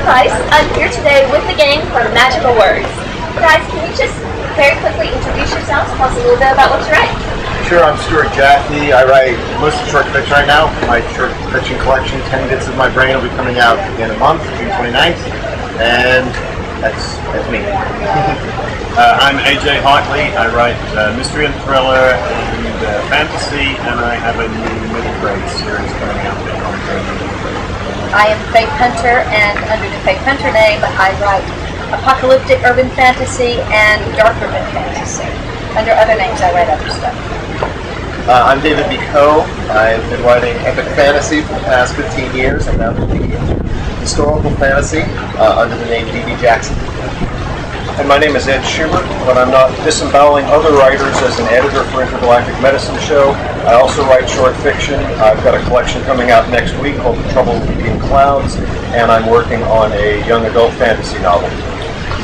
Kalayna Price. I'm here today with the gang from Magical Words. Guys, can you just very quickly introduce yourselves? Tell us a little bit about what you write. Sure, I'm Stuart Jaffe. I write mostly short fiction right now. My short fiction collection, 10 Bits of My Brain, will be coming out at the end of the month, June 29th. And that's me. I'm AJ Hartley. I write mystery and thriller and fantasy, and I have a new middle grade series coming out at ConCarolinas. I am Faith Hunter, and under the Faith Hunter name, I write apocalyptic urban fantasy and dark urban fantasy. Under other names, I write other stuff. I'm David B. Coe. I've been writing epic fantasy for the past 15 years. I'm now doing historical fantasy under the name D.B. Jackson. And my name is Ed Schubert. When I'm not disemboweling other writers as an editor for Intergalactic Medicine Show, I also write short fiction. I've got a collection coming out next week called The Trouble with Eating Clouds, and I'm working on a young adult fantasy novel.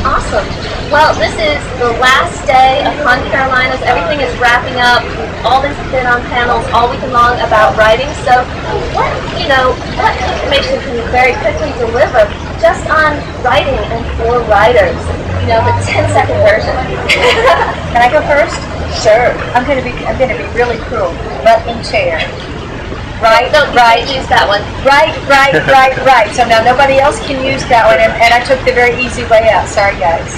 Awesome. Well, this is the last day of ConCarolinas. Everything is wrapping up. All this has been on panels all weekend long about writing. So, what information can you very quickly deliver just on writing and for writers? You know, the 10-second version. Can I go first? Sure. I'm gonna be really cruel. Butt in chair. Right, No, you right. can't use that one. Right. So now nobody else can use that one, and I took the very easy way out. Sorry, guys.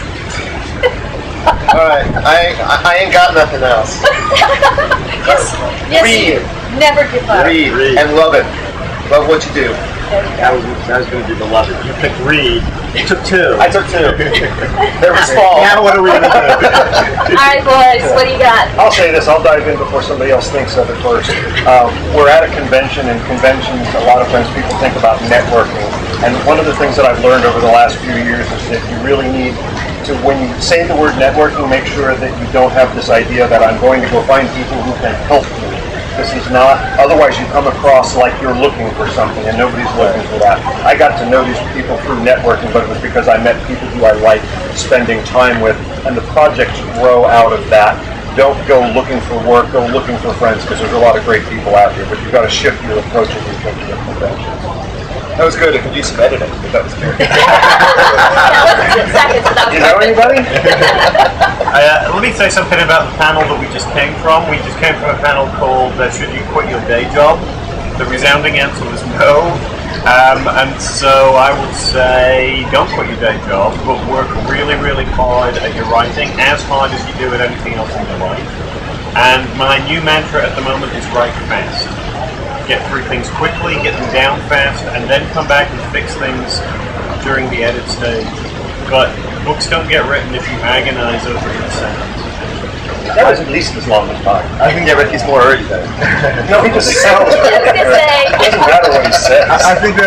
Alright, I ain't got nothing else. Yes, Read. you never give up. Read and love it. Love what you do. There you That go. was going to be the love it. You picked read. You took two. I took two. There was fall. Now what are we going to do? All right, boys, what do you got? I'll say this, I'll dive in before somebody else thinks of it first. We're at a convention, and conventions, a lot of times people think about networking. And one of the things that I've learned over the last few years is that you really need to, when you say the word networking, make sure that you don't have this idea that I'm going to go find people who can help me. This is not, otherwise you come across like you're looking for something, and nobody's looking for that. I got to know these people through networking, but it was because I met people who I like spending time with, and the projects grow out of that. Don't go looking for work, go looking for friends, because there's a lot of great people out here, but you've got to shift your approach as you think of conventions. That was good. It could do some editing, but that was good. You know anybody? Let me say something about the panel that we just came from. We just came from a panel called Should You Quit Your Day Job? The resounding answer was no. And so I would say don't quit your day job, but work really, really hard at your writing, as hard as you do at anything else in your life. And my new mantra at the moment is write fast. Get through things quickly, get them down fast, and then come back and fix things during the edit stage. But books don't get written if you agonize over each sentence. That was at least as long as mine. I think he's more early though. No, he just sounds I was gonna say. It doesn't matter what he says. I think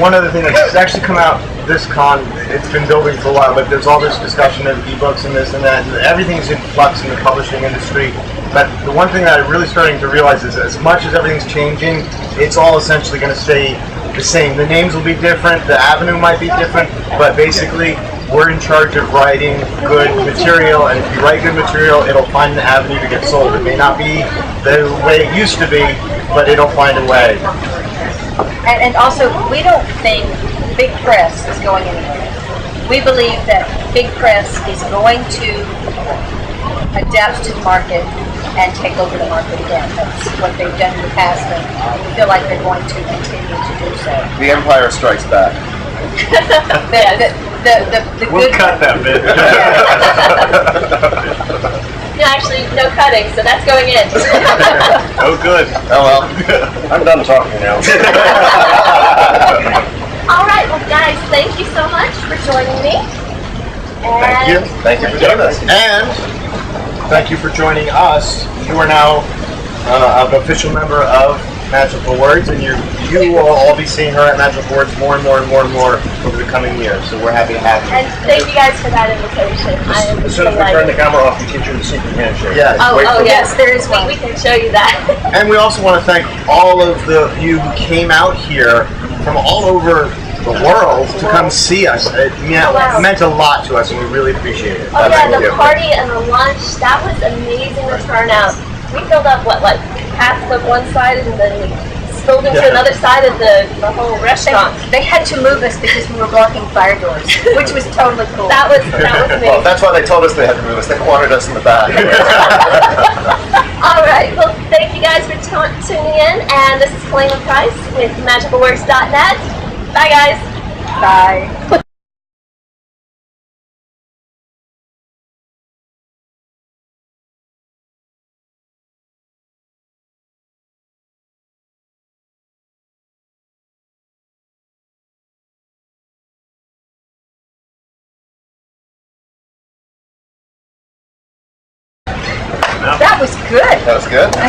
one other thing that's actually come out this con, it's been building for a while, but there's all this discussion of ebooks and this and that, and everything's in flux in the publishing industry. But the one thing that I'm really starting to realize is as much as everything's changing, it's all essentially going to stay the same. The names will be different, the avenue might be different, but basically we're in charge of writing good material, and if you write good material, it'll find an avenue to get sold. It may not be the way it used to be, but it'll find a way. And also, we don't think big press is going anywhere. We believe that big press is going to adapt to the market and take over the market again. That's what they've done in the past, and we feel like they're going to continue to do so. The Empire Strikes Back. The We'll good cut that bit. No, actually, no cutting, so that's going in. Oh, good. Oh well. I'm done talking now. All right, well, guys, thank you so much for joining me. Thank you. Thank you for joining us. And thank you for joining us. You are now an official member of Magical Words, and you will all be seeing her at Magical Words more and more over the coming years. So we're happy to have you. And thank you guys for that invitation. I am As soon as we turn the delighted. camera off, we teach you the secret handshake. Yes. Oh, Yes, there is one. We can show you that. And we also want to thank all of you who came out here from all over the world to come see us. It meant a lot to us, and we really appreciate it. Oh yeah, Thank the you. party and the lunch, that was amazing, the turnout. We filled up, like half of one side, and then we building to another side of the whole restaurant. They had to move us because we were blocking fire doors, which was totally cool. That was Well, amazing. that's why they told us they had to move us. They wanted us in the back. All right. Well, thank you guys for tuning in. And this is Kalayna Price with magicalworks.net. Bye, guys. Bye. That was good. That was good.